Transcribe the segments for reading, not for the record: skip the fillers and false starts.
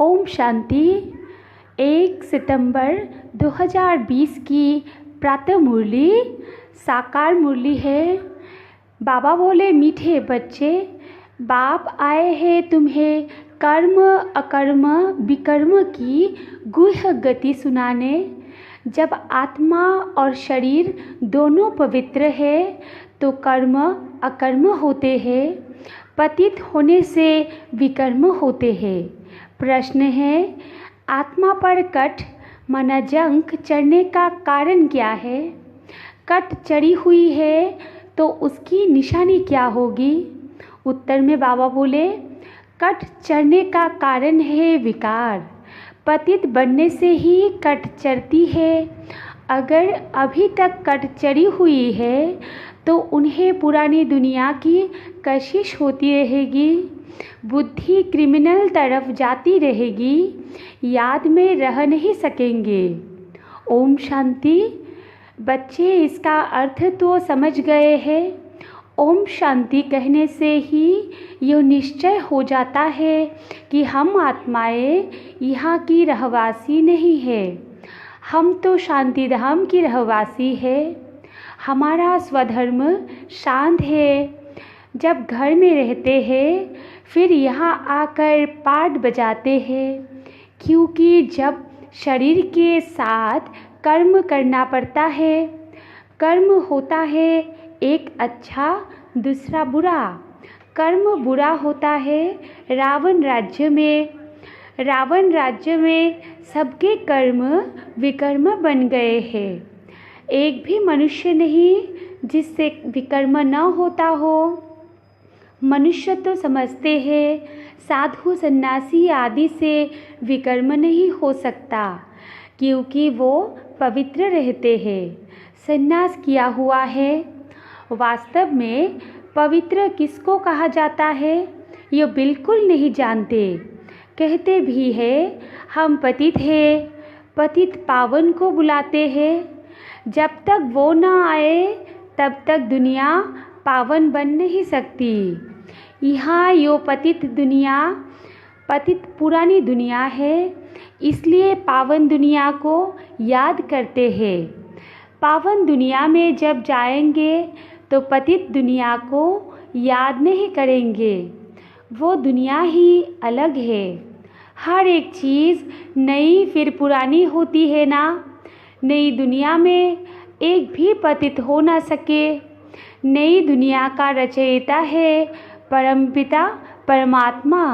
ओम शांति। 1 सितंबर 2020 की प्रातः मुरली साकार मुरली है। बाबा बोले, मीठे बच्चे, बाप आए हैं तुम्हें कर्म अकर्म विकर्म की गुह्य गति सुनाने। जब आत्मा और शरीर दोनों पवित्र है तो कर्म अकर्म होते हैं, पतित होने से विकर्म होते हैं। प्रश्न है, आत्मा पर कट माना जंक चढ़ने का कारण क्या है? कट चढ़ी हुई है तो उसकी निशानी क्या होगी? उत्तर में बाबा बोले, कट चढ़ने का कारण है विकार। पतित बनने से ही कट चढ़ती है। अगर अभी तक कट चढ़ी हुई है तो उन्हें पुरानी दुनिया की कशिश होती रहेगी। बुद्धि क्रिमिनल तरफ जाती रहेगी, याद में रह नहीं सकेंगे। ओम शांति। बच्चे इसका अर्थ तो समझ गए हैं। ओम शांति कहने से ही यह निश्चय हो जाता है कि हम आत्माएं यहाँ की रहवासी नहीं है, हम तो शांति धाम की रहवासी है। हमारा स्वधर्म शांत है। जब घर में रहते हैं फिर यहाँ आकर पाठ बजाते हैं, क्योंकि जब शरीर के साथ कर्म करना पड़ता है, कर्म होता है एक अच्छा दूसरा बुरा। कर्म बुरा होता है रावण राज्य में। रावण राज्य में सबके कर्म विकर्म बन गए हैं। एक भी मनुष्य नहीं जिससे विकर्म न होता हो। मनुष्य तो समझते हैं साधु सन्यासी आदि से विकर्म नहीं हो सकता, क्योंकि वो पवित्र रहते हैं, सन्यास किया हुआ है। वास्तव में पवित्र किसको कहा जाता है ये बिल्कुल नहीं जानते। कहते भी है हम पतित हैं, पतित पावन को बुलाते हैं। जब तक वो ना आए तब तक दुनिया पावन बन नहीं सकती। यहाँ यो पतित दुनिया, पतित पुरानी दुनिया है, इसलिए पावन दुनिया को याद करते हैं। पावन दुनिया में जब जाएंगे तो पतित दुनिया को याद नहीं करेंगे। वो दुनिया ही अलग है। हर एक चीज़ नई फिर पुरानी होती है ना। नई दुनिया में एक भी पतित हो ना सके। नई दुनिया का रचयिता है परमपिता परमात्मा,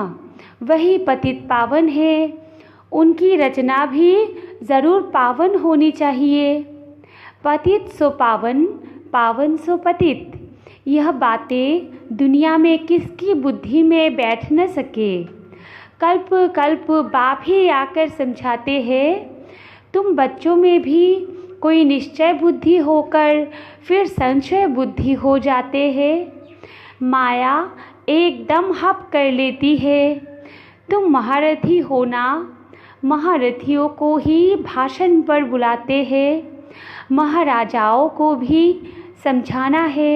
वही पतित पावन है। उनकी रचना भी ज़रूर पावन होनी चाहिए। पतित सो पावन, पावन सो पतित। यह बातें दुनिया में किसकी बुद्धि में बैठ न सके। कल्प कल्प बाप ही आकर समझाते हैं। तुम बच्चों में भी कोई निश्चय बुद्धि होकर फिर संशय बुद्धि हो जाते हैं। माया एकदम हप कर लेती है। तुम महारथी हो ना, महारथियों को ही भाषण पर बुलाते हैं। महाराजाओं को भी समझाना है।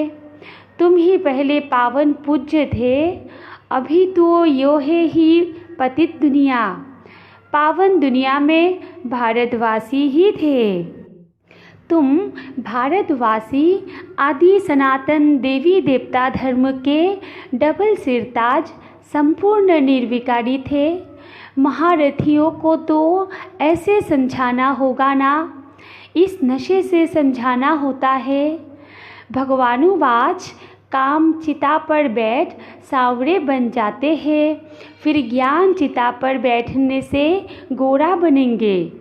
तुम ही पहले पावन पूज्य थे, अभी तो यो है ही पतित दुनिया। पावन दुनिया में भारतवासी ही थे। तुम भारतवासी आदि सनातन देवी देवता धर्म के डबल सिरताज संपूर्ण निर्विकारी थे। महारथियों को तो ऐसे समझाना होगा ना, इस नशे से समझाना होता है। भगवानुवाच, काम चिता पर बैठ सांवरे बन जाते हैं, फिर ज्ञान चिता पर बैठने से गोरा बनेंगे।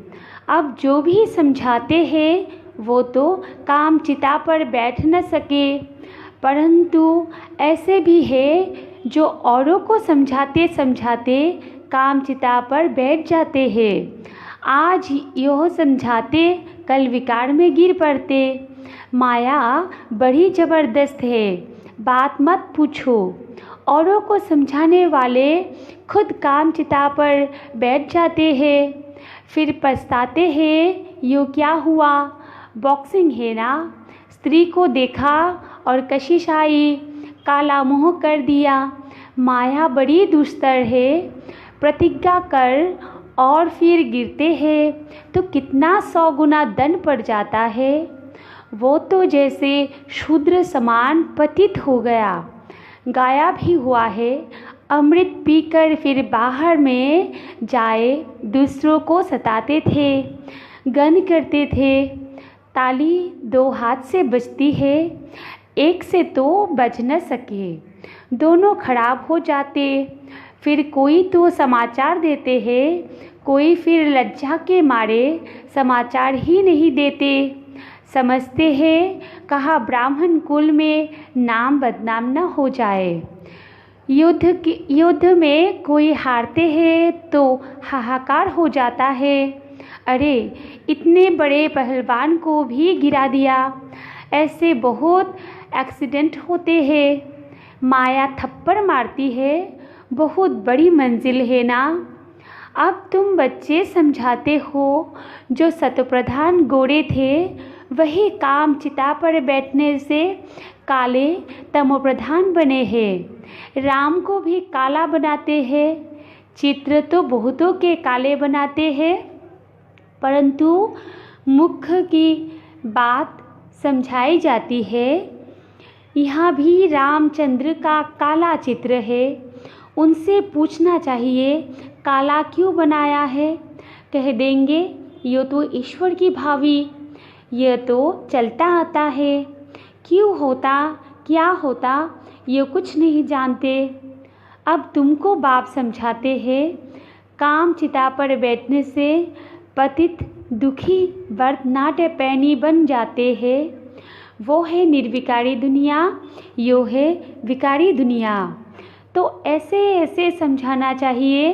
अब जो भी समझाते हैं वो तो काम चिता पर बैठ न सके, परंतु ऐसे भी है जो औरों को समझाते समझाते काम चिता पर बैठ जाते हैं। आज यह समझाते कल विकार में गिर पड़ते। माया बड़ी ज़बरदस्त है, बात मत पूछो। औरों को समझाने वाले खुद काम चिता पर बैठ जाते हैं, फिर पछताते हैं यो क्या हुआ। बॉक्सिंग है ना, स्त्री को देखा और कशिश आई, काला मुँह कर दिया। माया बड़ी दुस्तर है, प्रतिज्ञा कर और फिर गिरते हैं तो कितना 100 गुना दंड पड़ जाता है। वो तो जैसे शूद्र समान पतित हो गया, गाया भी हुआ है। अमृत पीकर फिर बाहर में जाए दूसरों को सताते थे, गन करते थे। ताली 2 हाथ से बजती है, एक से तो बज न सके, दोनों खराब हो जाते। फिर कोई तो समाचार देते हैं, कोई फिर लज्जा के मारे समाचार ही नहीं देते। समझते हैं कहा ब्राह्मण कुल में नाम बदनाम न हो जाए। युद्ध में कोई हारते हैं तो हाहाकार हो जाता है। अरे इतने बड़े पहलवान को भी गिरा दिया। ऐसे बहुत एक्सीडेंट होते हैं। माया थप्पड़ मारती है, बहुत बड़ी मंजिल है ना। अब तुम बच्चे समझाते हो, जो सतप्रधान गोरे थे वही काम चिता पर बैठने से काले तमोप्रधान बने हैं। राम को भी काला बनाते हैं। चित्र तो बहुतों के काले बनाते हैं, परंतु मुख्य की बात समझाई जाती है। यहाँ भी रामचंद्र का काला चित्र है। उनसे पूछना चाहिए काला क्यों बनाया है। कह देंगे ये तो ईश्वर की भावी, यह तो चलता आता है। क्यों होता क्या होता ये कुछ नहीं जानते। अब तुमको बाप समझाते हैं, काम चिता पर बैठने से पतित दुखी व्रत नाट्य पैनी बन जाते हैं। वो है निर्विकारी दुनिया, यो है विकारी दुनिया। तो ऐसे ऐसे समझाना चाहिए।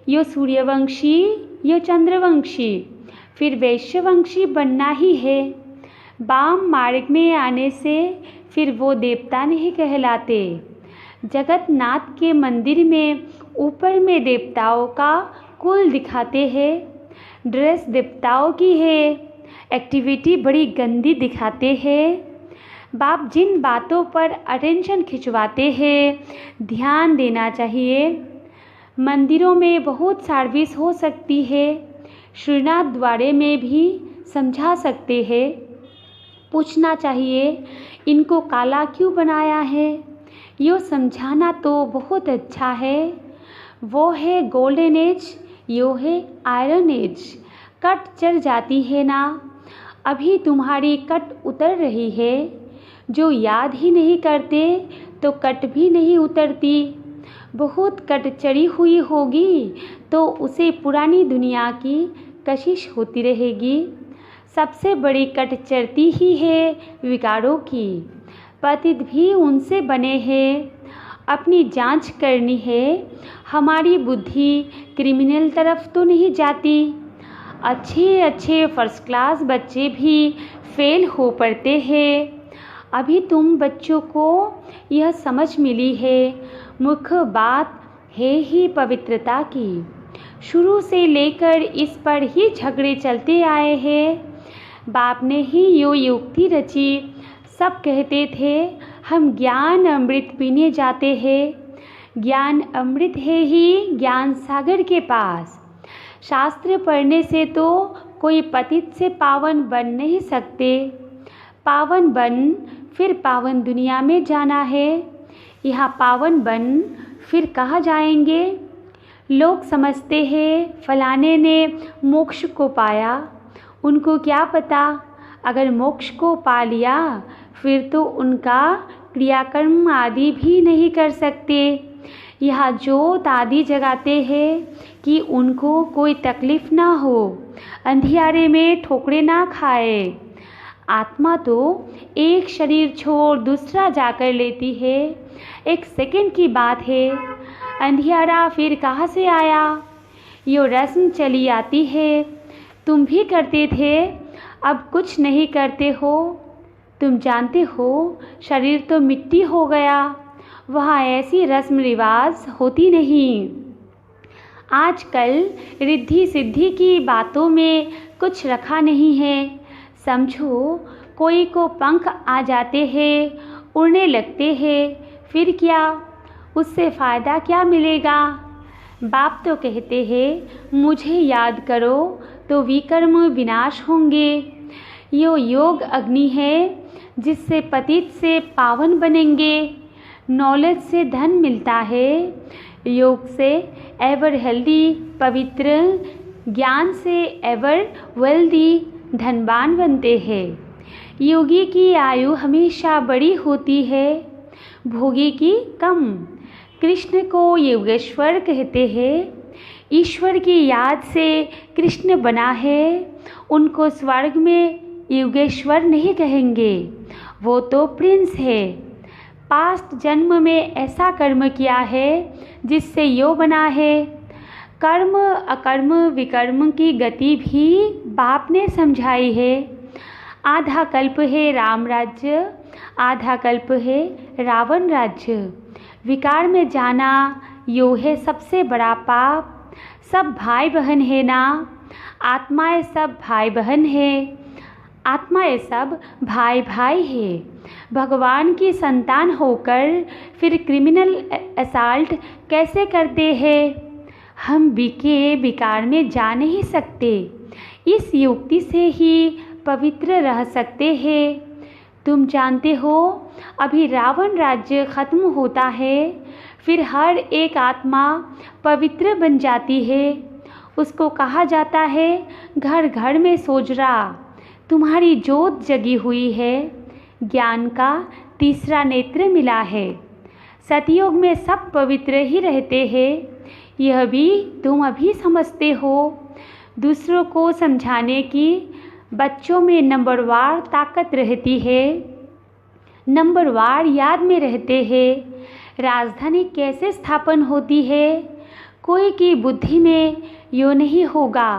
यो सूर्यवंशी, यो चंद्रवंशी, फिर वैश्यवंशी बनना ही है। वाम मार्ग में आने से फिर वो देवता नहीं कहलाते। जगन्नाथ के मंदिर में ऊपर में देवताओं का कुल दिखाते हैं। ड्रेस देवताओं की है, एक्टिविटी बड़ी गंदी दिखाते हैं। बाप जिन बातों पर अटेंशन खिंचवाते हैं ध्यान देना चाहिए। मंदिरों में बहुत सर्विस हो सकती है, श्रीनाथ द्वारे में भी समझा सकते हैं। पूछना चाहिए इनको काला क्यों बनाया है। यो समझाना तो बहुत अच्छा है। वो है गोल्डन एज, यो है आयरन एज। कट चढ़ जाती है ना, अभी तुम्हारी कट उतर रही है। जो याद ही नहीं करते तो कट भी नहीं उतरती। बहुत कट चढ़ी हुई होगी तो उसे पुरानी दुनिया की कशिश होती रहेगी। सबसे बड़ी कट चढ़ती ही है विकारों की। पतित भी उनसे बने हैं। अपनी जांच करनी है, हमारी बुद्धि क्रिमिनल तरफ तो नहीं जाती। अच्छे अच्छे फर्स्ट क्लास बच्चे भी फेल हो पड़ते हैं। अभी तुम बच्चों को यह समझ मिली है। मुख्य बात है ही पवित्रता की। शुरू से लेकर इस पर ही झगड़े चलते आए हैं। बाप ने ही यो युक्ति रची। सब कहते थे हम ज्ञान अमृत पीने जाते हैं। ज्ञान अमृत है ही ज्ञान सागर के पास। शास्त्र पढ़ने से तो कोई पतित से पावन बन नहीं सकते। पावन बन फिर पावन दुनिया में जाना है। यहाँ पावन बन फिर कहाँ जाएंगे। लोग समझते हैं फलाने ने मोक्ष को पाया। उनको क्या पता, अगर मोक्ष को पा लिया फिर तो उनका क्रियाकर्म आदि भी नहीं कर सकते। यहाँ जोत आदि जगाते हैं कि उनको कोई तकलीफ ना हो, अंधियारे में ठोकरे ना खाए। आत्मा तो एक शरीर छोड़ दूसरा जाकर लेती है, एक सेकंड की बात है। अंधियारा फिर कहाँ से आया। यो रस्म चली आती है। तुम भी करते थे, अब कुछ नहीं करते हो। तुम जानते हो शरीर तो मिट्टी हो गया, वहाँ ऐसी रस्म रिवाज होती नहीं। आजकल रिद्धि सिद्धि की बातों में कुछ रखा नहीं है। समझो कोई को पंख आ जाते हैं, उड़ने लगते हैं, फिर क्या, उससे फ़ायदा क्या मिलेगा। बाप तो कहते हैं मुझे याद करो तो विकर्म विनाश होंगे। यो योग अग्नि है जिससे पतित से पावन बनेंगे। नॉलेज से धन मिलता है, योग से एवर हेल्दी पवित्र, ज्ञान से एवर वेल्दी धनवान बनते हैं। योगी की आयु हमेशा बड़ी होती है, भोगी की कम। कृष्ण को योगेश्वर कहते हैं। ईश्वर की याद से कृष्ण बना है, उनको स्वर्ग में योगेश्वर नहीं कहेंगे, वो तो प्रिंस है। पास्ट जन्म में ऐसा कर्म किया है जिससे यो बना है। कर्म अकर्म विकर्म की गति भी बाप ने समझाई है। आधा कल्प है राम राज्य, आधा कल्प है रावण राज्य। विकार में जाना यो है सबसे बड़ा पाप। सब भाई बहन है ना, आत्माएं सब भाई बहन है, आत्माएं सब भाई भाई है। भगवान की संतान होकर फिर क्रिमिनल असॉल्ट कैसे करते हैं? हम बीके विकार में जा नहीं सकते, इस युक्ति से ही पवित्र रह सकते हैं। तुम जानते हो अभी रावण राज्य खत्म होता है, फिर हर एक आत्मा पवित्र बन जाती है। उसको कहा जाता है घर घर में सोजरा, तुम्हारी जोत जगी हुई है, ज्ञान का तीसरा नेत्र मिला है। सतयुग में सब पवित्र ही रहते हैं, यह भी तुम अभी समझते हो। दूसरों को समझाने की बच्चों में नंबरवार ताकत रहती है, नंबरवार याद में रहते हैं। राजधानी कैसे स्थापन होती है, कोई की बुद्धि में यो नहीं होगा।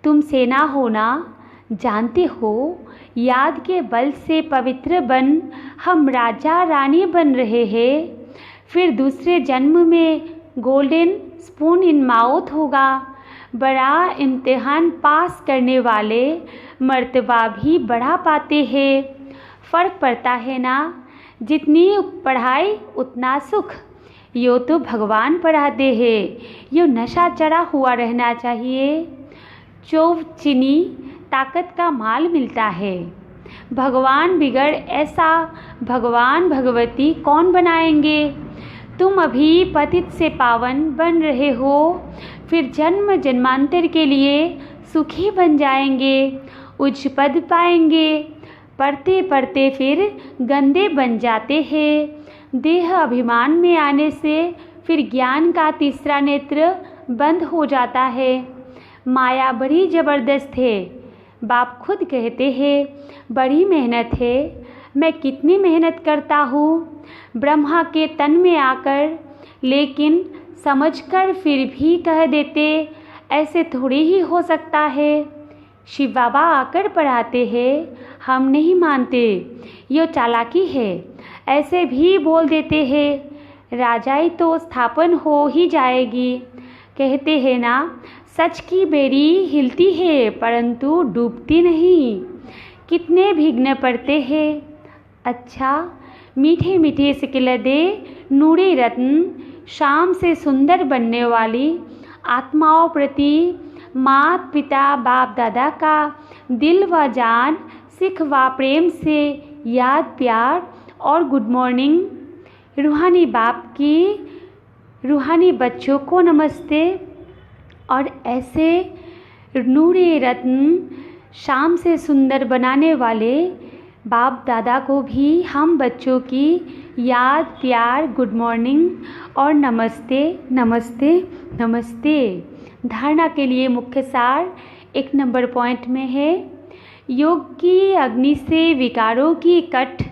तुम सेना होना जानते हो, याद के बल से पवित्र बन हम राजा रानी बन रहे हैं। फिर दूसरे जन्म में गोल्डन स्पून इन माउथ होगा। बड़ा इम्तिहान पास करने वाले मर्तबा भी बढ़ा पाते हैं। फ़र्क पड़ता है ना, जितनी पढ़ाई उतना सुख। यो तो भगवान पढ़ाते हैं, यो नशा चढ़ा हुआ रहना चाहिए। चौव चीनी ताकत का माल मिलता है। भगवान बिगड़ ऐसा भगवान भगवती कौन बनाएंगे? तुम अभी पतित से पावन बन रहे हो, फिर जन्म जन्मांतर के लिए सुखी बन जाएंगे, उच्च पद पाएंगे। पढ़ते पढ़ते फिर गंदे बन जाते हैं। देह अभिमान में आने से फिर ज्ञान का तीसरा नेत्र बंद हो जाता है। माया बड़ी ज़बरदस्त है, बाप खुद कहते हैं बड़ी मेहनत है। मैं कितनी मेहनत करता हूँ ब्रह्मा के तन में आकर, लेकिन समझकर फिर भी कह देते ऐसे थोड़ी ही हो सकता है। शिव बाबा आकर पढ़ाते हैं, हम नहीं मानते, ये चालाकी है। ऐसे भी बोल देते हैं राजाई तो स्थापन हो ही जाएगी। कहते हैं ना सच की बेड़ी हिलती है परंतु डूबती नहीं। कितने भीगने पड़ते हैं। अच्छा मीठे मीठे सिकलदे नूरे रत्न, शाम से सुंदर बनने वाली आत्माओं प्रति मात पिता बाप दादा का दिल व जान सिख व प्रेम से याद प्यार और गुड मॉर्निंग। रूहानी बाप की रूहानी बच्चों को नमस्ते। और ऐसे नूरे रत्न शाम से सुंदर बनाने वाले बाप दादा को भी हम बच्चों की याद प्यार गुड मॉर्निंग और नमस्ते नमस्ते नमस्ते। धारणा के लिए मुख्य सार 1 नंबर पॉइंट में है। योग की अग्नि से विकारों की कट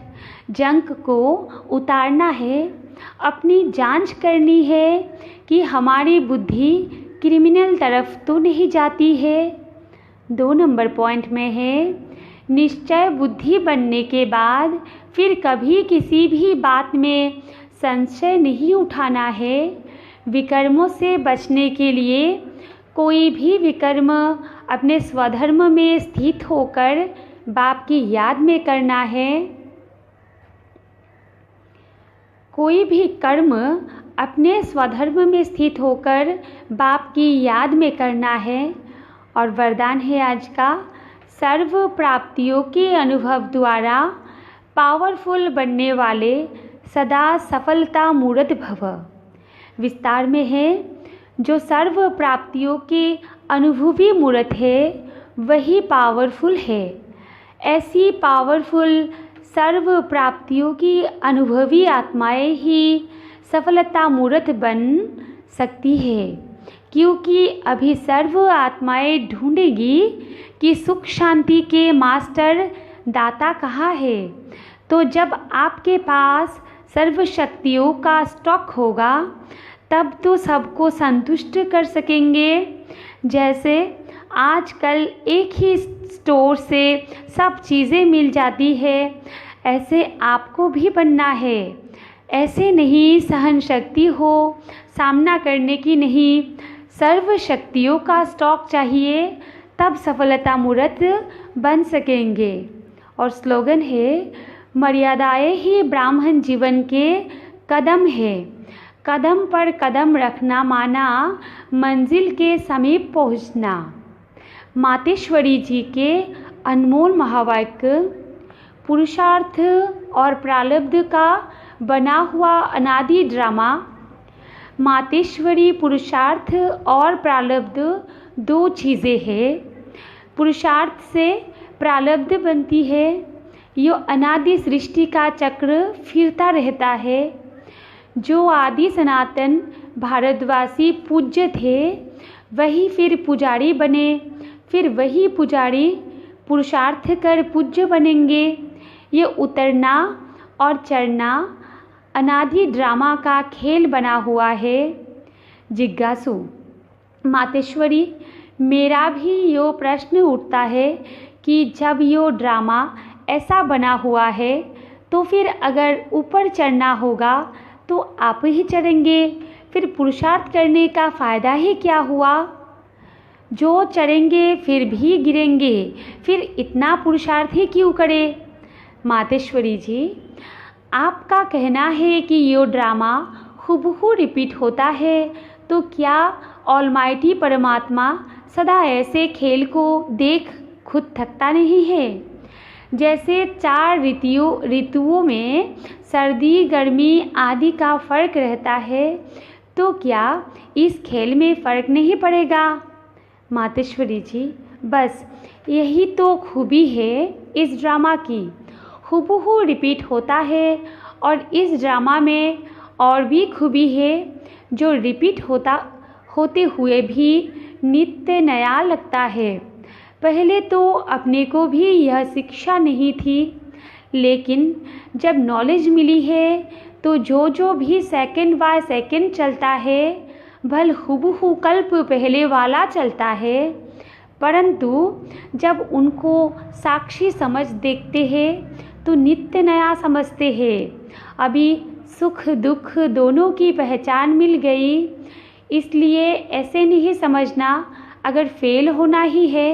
जंक को उतारना है। अपनी जांच करनी है कि हमारी बुद्धि क्रिमिनल तरफ तो नहीं जाती है। 2 नंबर पॉइंट में है निश्चय बुद्धि बनने के बाद फिर कभी किसी भी बात में संशय नहीं उठाना है। विकर्मों से बचने के लिए कोई भी विकर्म अपने स्वधर्म में स्थित होकर बाप की याद में करना है। कोई भी कर्म अपने स्वधर्म में स्थित होकर बाप की याद में करना है। और वरदान है आज का, सर्व प्राप्तियों के अनुभव द्वारा पावरफुल बनने वाले सदा सफलता मूर्त भव। विस्तार में है, जो सर्व प्राप्तियों के अनुभवी मूर्त है वही पावरफुल है। ऐसी पावरफुल सर्व प्राप्तियों की अनुभवी आत्माएं ही सफलता मूर्त बन सकती है, क्योंकि अभी सर्व आत्माएं ढूंढेगी कि सुख शांति के मास्टर दाता कहाँ है। तो जब आपके पास सर्व शक्तियों का स्टॉक होगा तब तो सबको संतुष्ट कर सकेंगे। जैसे आजकल एक ही स्टोर से सब चीज़ें मिल जाती है, ऐसे आपको भी बनना है। ऐसे नहीं सहन शक्ति हो सामना करने की नहीं, सर्व शक्तियों का स्टॉक चाहिए, तब सफलता मूर्त बन सकेंगे। और स्लोगन है, मर्यादाएं ही ब्राह्मण जीवन के कदम है, कदम पर कदम रखना माना मंजिल के समीप पहुंचना। मातेश्वरी जी के अनमोल महावाक्य, पुरुषार्थ और प्रारब्ध का बना हुआ अनादि ड्रामा। मातेश्वरी पुरुषार्थ और प्रारब्ध दो चीज़ें हैं। पुरुषार्थ से प्रारब्ध बनती है, यो अनादि सृष्टि का चक्र फिरता रहता है। जो आदि सनातन भारतवासी पूज्य थे वही फिर पुजारी बने, फिर वही पुजारी पुरुषार्थ कर पूज्य बनेंगे। ये उतरना और चढ़ना अनादि ड्रामा का खेल बना हुआ है। जिज्ञासु, मातेश्वरी, मेरा भी यो प्रश्न उठता है कि जब यो ड्रामा ऐसा बना हुआ है तो फिर अगर ऊपर चढ़ना होगा तो आप ही चढ़ेंगे, फिर पुरुषार्थ करने का फ़ायदा ही क्या हुआ। जो चढ़ेंगे फिर भी गिरेंगे, फिर इतना पुरुषार्थ ही क्यों करें। मातेश्वरी जी, आपका कहना है कि यो ड्रामा हूबहू रिपीट होता है, तो क्या ऑलमाइटी परमात्मा सदा ऐसे खेल को देख खुद थकता नहीं है। जैसे 4 ऋतुओं में सर्दी गर्मी आदि का फर्क रहता है, तो क्या इस खेल में फ़र्क नहीं पड़ेगा। मातेश्वरी जी, बस यही तो खूबी है इस ड्रामा की, हूबहू रिपीट होता है। और इस ड्रामा में और भी खूबी है, जो रिपीट होते हुए भी नित्य नया लगता है। पहले तो अपने को भी यह शिक्षा नहीं थी, लेकिन जब नॉलेज मिली है तो जो भी सेकंड बाय सेकंड चलता है भल हूबहू कल्प पहले वाला चलता है। परंतु जब उनको साक्षी समझ देखते हैं तो नित्य नया समझते हैं। अभी सुख दुख दोनों की पहचान मिल गई, इसलिए ऐसे नहीं समझना अगर फेल होना ही है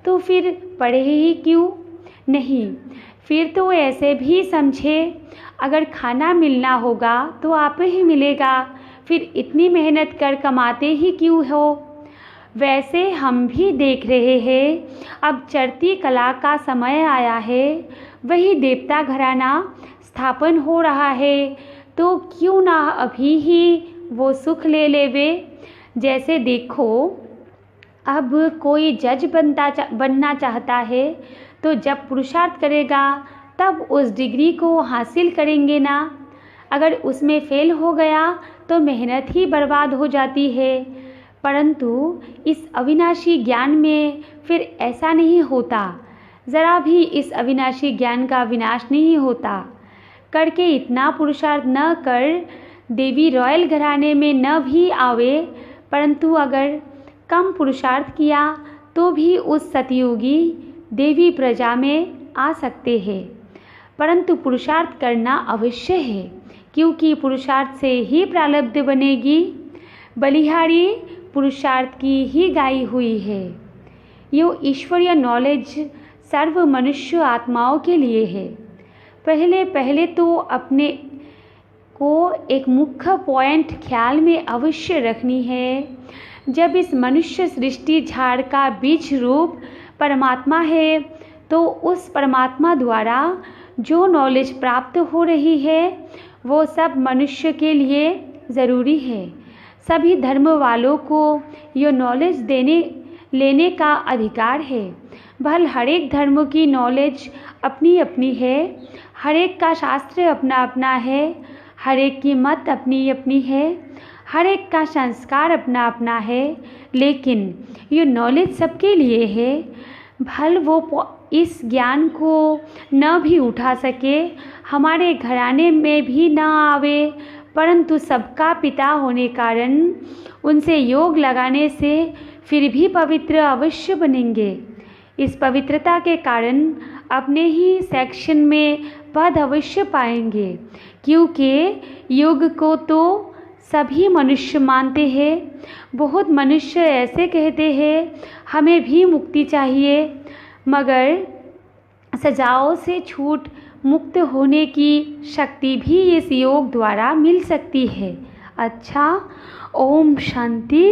तो फिर पढ़े ही क्यों नहीं। फिर तो ऐसे भी समझे, अगर खाना मिलना होगा तो आप ही मिलेगा, फिर इतनी मेहनत कर कमाते ही क्यों हो। वैसे हम भी देख रहे हैं, अब चढ़ती कला का समय आया है, वही देवता घराना स्थापन हो रहा है, तो क्यों ना अभी ही वो सुख ले लेवे। जैसे देखो, अब कोई जज बनना चाहता है तो जब पुरुषार्थ करेगा तब उस डिग्री को हासिल करेंगे ना। अगर उसमें फेल हो गया तो मेहनत ही बर्बाद हो जाती है। परंतु इस अविनाशी ज्ञान में फिर ऐसा नहीं होता, ज़रा भी इस अविनाशी ज्ञान का विनाश नहीं होता। करके इतना पुरुषार्थ न कर देवी रॉयल घराने में न भी आवे, परंतु अगर कम पुरुषार्थ किया तो भी उस सतयुगी देवी प्रजा में आ सकते हैं। परंतु पुरुषार्थ करना अवश्य है, क्योंकि पुरुषार्थ से ही प्रारब्ध बनेगी। बलिहारी पुरुषार्थ की ही गाई हुई है। यो ईश्वरीय नॉलेज सर्व मनुष्य आत्माओं के लिए है। पहले तो अपने आपको एक मुख्य पॉइंट ख्याल में अवश्य रखनी है। जब इस मनुष्य सृष्टि झाड़ का बीज रूप परमात्मा है, तो उस परमात्मा द्वारा जो नॉलेज प्राप्त हो रही है वो सब मनुष्य के लिए ज़रूरी है। सभी धर्म वालों को ये नॉलेज लेने का अधिकार है। भले हर एक धर्म की नॉलेज अपनी अपनी है, हर एक का शास्त्र अपना अपना है, हर एक की मत अपनी अपनी है, हर एक का संस्कार अपना अपना है, लेकिन ये नॉलेज सबके लिए है। भले वो इस ज्ञान को न भी उठा सके, हमारे घराने में भी न आवे, परंतु सबका पिता होने कारण उनसे योग लगाने से फिर भी पवित्र अवश्य बनेंगे। इस पवित्रता के कारण अपने ही सेक्शन में पद अवश्य पाएंगे, क्योंकि योग को तो सभी मनुष्य मानते हैं। बहुत मनुष्य ऐसे कहते हैं हमें भी मुक्ति चाहिए, मगर सजाओं से छूट मुक्त होने की शक्ति भी इस योग द्वारा मिल सकती है। अच्छा, ओम शांति।